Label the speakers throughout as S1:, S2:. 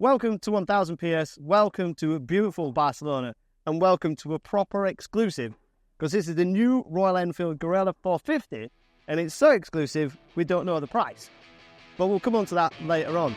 S1: Welcome to 1000 PS, welcome to beautiful Barcelona, and welcome to a proper exclusive, because this is the new Royal Enfield Guerrilla 450, and it's so exclusive we don't know the price. But we'll come on to that later on.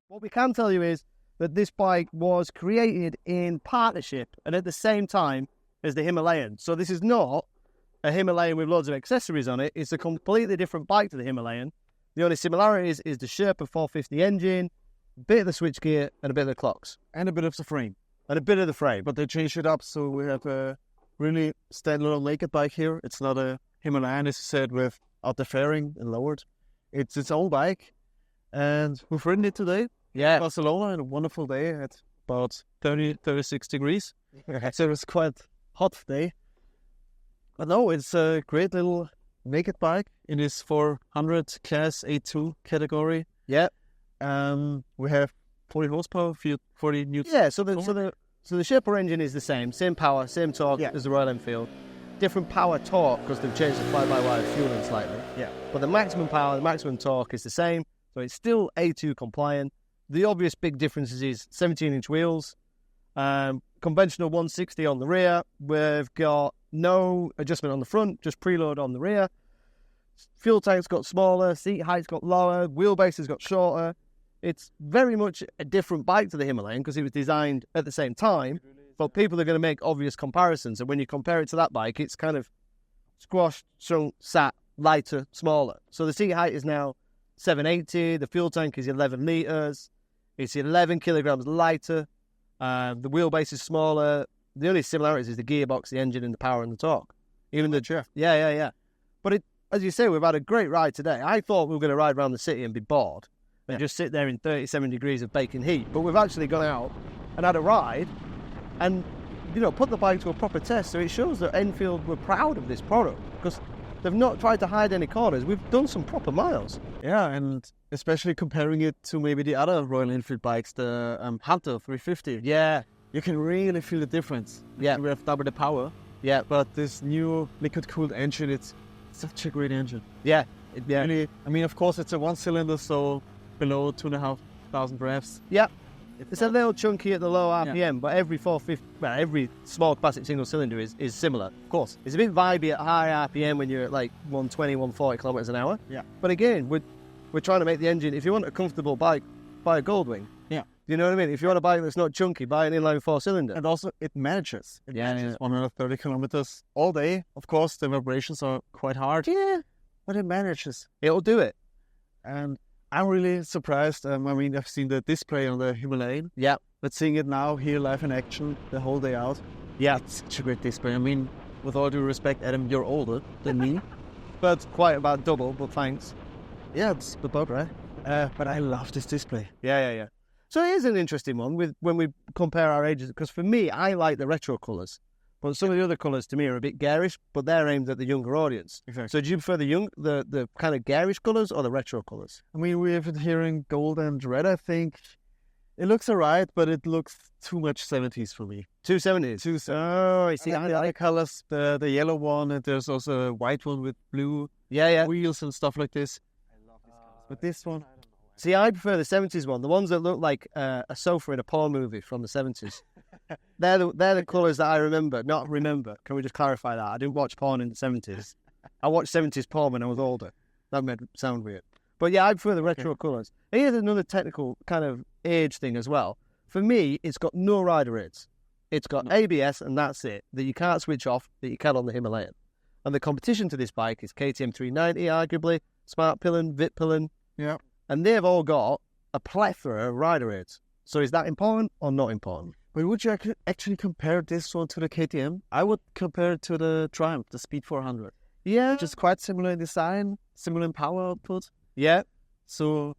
S1: What we can tell you is that this bike was created in partnership and at the same time as the Himalayan. So this is not a Himalayan with loads of accessories on it. It's a completely different bike to the Himalayan. The only similarities is the Sherpa 450 engine, a bit of the switchgear and a bit of the clocks.
S2: And a bit of the frame.
S1: And a bit of the frame.
S2: But they changed it up, so we have a really standalone naked bike here. It's not a Himalayan, as you said, without the fairing and lowered. It's its own bike. And we've ridden it today.
S1: Yeah.
S2: Barcelona, and a wonderful day at about 36 degrees. So it was quite hot day. But no, it's a great little naked bike. It is 400 class A2 category.
S1: Yeah.
S2: We have 40 horsepower, 40 newton.
S1: Yeah, so the Sherpa engine is the same power, same torque as the Royal Enfield. Different power torque because they've changed the fly-by-wire fueling slightly.
S2: Yeah.
S1: But the maximum power, the maximum torque is the same. So it's still A2 compliant. The obvious big differences is 17-inch wheels, conventional 160 on the rear. We've got no adjustment on the front, just preload on the rear. Fuel tank's got smaller, seat height's got lower, wheelbase has got shorter. It's very much a different bike to the Himalayan because it was designed at the same time, but people are going to make obvious comparisons. And when you compare it to that bike, it's kind of squashed, shrunk, sat, lighter, smaller. So the seat height is now 780, the fuel tank is 11 litres, it's 11 kilograms lighter, the wheelbase is smaller. The only similarities is the gearbox, the engine, and the power and the torque. Even the drift. Yeah. But as you say, we've had a great ride today. I thought we were going to ride around the city and be bored and just sit there in 37 degrees of baking heat. But we've actually gone out and had a ride and, put the bike to a proper test. So it shows that Enfield were proud of this product because they've not tried to hide any corners. We've done some proper miles.
S2: Yeah, and especially comparing it to maybe the other Royal Enfield bikes, the Hunter 350.
S1: Yeah.
S2: You can really feel the difference.
S1: Yeah.
S2: We have double the power.
S1: Yeah.
S2: But this new liquid-cooled engine, it's such a great engine.
S1: Yeah.
S2: Really, of course, it's a one-cylinder, so below 2,500 revs.
S1: Yeah. It's a little chunky at the low RPM, but every 450, every small classic single cylinder is similar. Of course, it's a bit vibey at high RPM when you're at like 120, 140 kilometers an hour.
S2: Yeah.
S1: But again, we're trying to make the engine. If you want a comfortable bike, buy a Goldwing.
S2: Yeah.
S1: You know what I mean? If you want a bike that's not chunky, buy an inline 4-cylinder.
S2: And also, it manages. It manages
S1: 130
S2: 130 kilometers all day. Of course, the vibrations are quite hard.
S1: Yeah.
S2: But it manages.
S1: It'll do it.
S2: And I'm really surprised. I've seen the display on the Himalayan.
S1: Yeah.
S2: But seeing it now here live in action the whole day out, it's such a great display. With all due respect, Adam, you're older than me.
S1: But quite about double, but thanks.
S2: Yeah, it's about right. But I love this display.
S1: Yeah. So it is an interesting one when we compare our ages, because for me, I like the retro colours. But some of the other colours to me are a bit garish, but they're aimed at the younger audience.
S2: Exactly.
S1: So do you prefer the kind of garish colours or the retro colours?
S2: We have it here in gold and red, I think. It looks alright, but it looks too much 70s for me.
S1: 270s? Oh, I see.
S2: I like the other colours, the yellow one, and there's also a white one with blue wheels and stuff like this.
S1: I love these colours.
S2: But this one...
S1: See, I prefer the 70s one, the ones that look like a sofa in a porn movie from the 70s. They're the colours that I remember, not remember. Can we just clarify that? I didn't watch porn in the 70s. I watched 70s porn when I was older. That made it sound weird. But yeah, I prefer the retro colours. And here's another technical kind of age thing as well. For me, it's got no rider aids. It's got ABS and that's it, that you can't switch off, that you can on the Himalayan. And the competition to this bike is KTM 390, arguably, Smart Pillon, Vit Pillon.
S2: Yeah.
S1: And they've all got a plethora of rider aids. So is that important or not important?
S2: But would you actually compare this one to the KTM? I would compare it to the Triumph, the Speed 400.
S1: Yeah.
S2: Which is quite similar in design, similar in power output.
S1: Yeah.
S2: So,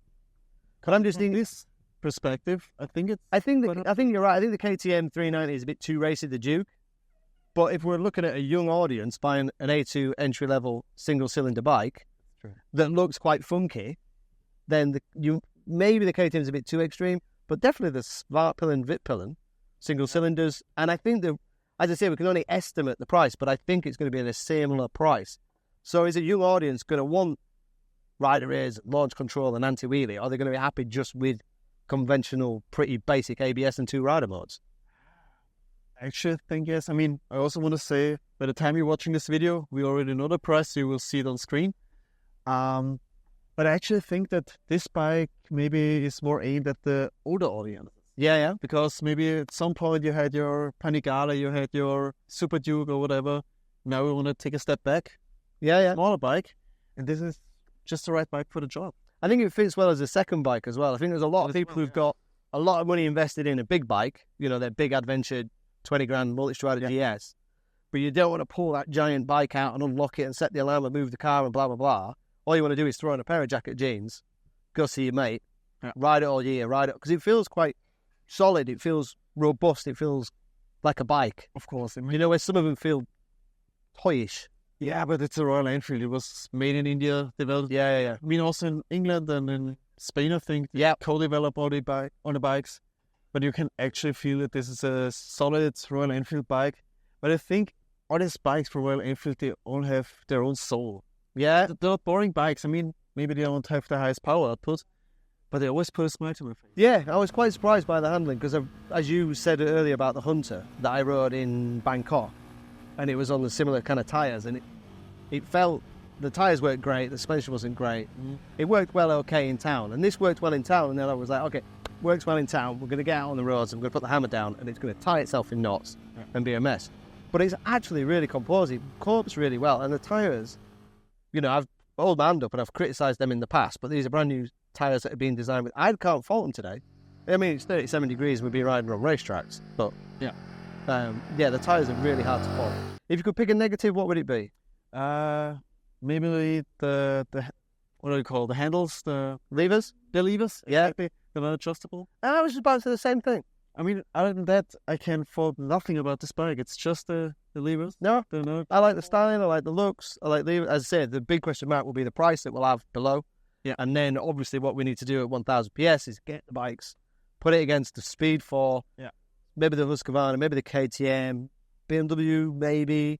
S1: I'm just
S2: from
S1: thinking,
S2: this perspective, I think it's...
S1: I think you're right. I think the KTM 390 is a bit too racy, the Duke. But if we're looking at a young audience buying an A2 entry-level single-cylinder bike that looks quite funky, then maybe the KTM is a bit too extreme, but definitely the Svartpillen, Vitpillen, single cylinders. And I think that, as I say, we can only estimate the price, but I think it's going to be at a similar price. So is a young audience going to want rider airs, launch control, and anti-wheelie? Or are they going to be happy just with conventional, pretty basic ABS and 2 rider modes?
S2: I actually think yes. I mean, I also want to say, by the time you're watching this video, we already know the price, so you will see it on screen. But I actually think that this bike maybe is more aimed at the older audience.
S1: Yeah.
S2: Because maybe at some point you had your Panigale, you had your Super Duke or whatever. Now we want to take a step back.
S1: Yeah.
S2: Smaller bike. And this is just the right bike for the job.
S1: I think it fits well as a second bike as well. I think there's a lot of people who've got a lot of money invested in a big bike, their big adventure, 20 grand multi-strider GS. But you don't want to pull that giant bike out and unlock it and set the alarm and move the car and blah, blah, blah. All you want to do is throw on a pair of jacket jeans, go see your mate, ride it all year, because it feels quite solid, it feels robust, it feels like a bike.
S2: Of course.
S1: Where some of them feel toyish.
S2: Yeah, but it's a Royal Enfield. It was made in India, developed.
S1: Yeah.
S2: I mean, also in England and in Spain, I think.
S1: Yeah.
S2: Co-developed on the bikes. But you can actually feel that this is a solid Royal Enfield bike. But I think all these bikes for Royal Enfield, they all have their own soul.
S1: Yeah.
S2: They're not boring bikes. I mean, maybe they don't have the highest power output, but they always put a smile to my face.
S1: Yeah, I was quite surprised by the handling because, as you said earlier about the Hunter that I rode in Bangkok, and it was on the similar kind of tyres, and it felt, the tyres weren't great, the suspension wasn't great. It worked well okay in town, and this worked well in town, and then I was like, okay, works well in town, we're going to get out on the roads, I'm going to put the hammer down, and it's going to tie itself in knots and be a mess. But it's actually really composed, it copes really well, and the tyres, I've hold my hand up and I've criticised them in the past, but these are brand new tyres that are being designed with. I can't fault them today. I mean, it's 37 degrees and we'd be riding on racetracks, but the tyres are really hard to fault. If you could pick a negative, what would it be?
S2: Maybe the what do you call the handles, the
S1: levers?
S2: The levers,
S1: yeah,
S2: exactly. They're not adjustable.
S1: I was just about to say the same thing.
S2: I mean, other than that, I can fault nothing about this bike. It's just the levers.
S1: No,
S2: not...
S1: I like the styling, I like the looks, I like the, as I said, the big question mark will be the price that we'll have below.
S2: Yeah.
S1: And then obviously what we need to do at 1,000 PS is get the bikes, put it against the Speed 4, maybe the Husqvarna, maybe the KTM, BMW,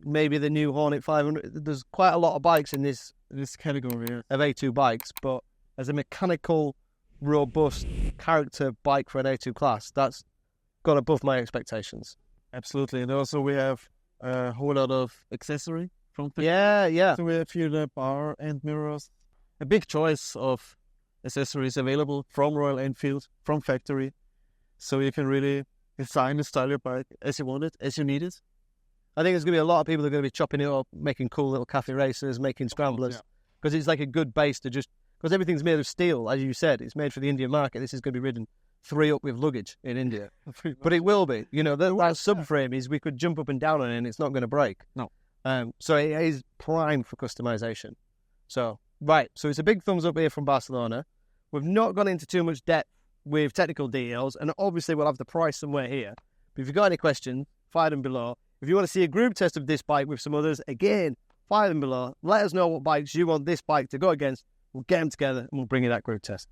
S1: maybe the new Hornet 500. There's quite a lot of bikes in this
S2: category
S1: of A2 bikes, but as a mechanical, robust character bike for an A2 class, that's gone above my expectations.
S2: Absolutely. And also we have a whole lot of accessory from the So we have here the bar and mirrors. A big choice of accessories available from Royal Enfield, from factory. So you can really design and style your bike as you want it, as you need it.
S1: I think there's going to be a lot of people that are going to be chopping it up, making cool little cafe racers, making scramblers, because it's like a good base to just, because everything's made of steel, as you said, it's made for the Indian market. This is going to be ridden 3 up with luggage in India. But it will be. That subframe is, we could jump up and down on it and it's not going to break.
S2: No.
S1: So it is prime for customization. So it's a big thumbs up here from Barcelona. We've not gone into too much depth with technical details, and obviously we'll have the price somewhere here. But if you've got any questions, fire them below. If you want to see a group test of this bike with some others, again, fire them below. Let us know what bikes you want this bike to go against. We'll get them together and we'll bring you that group test.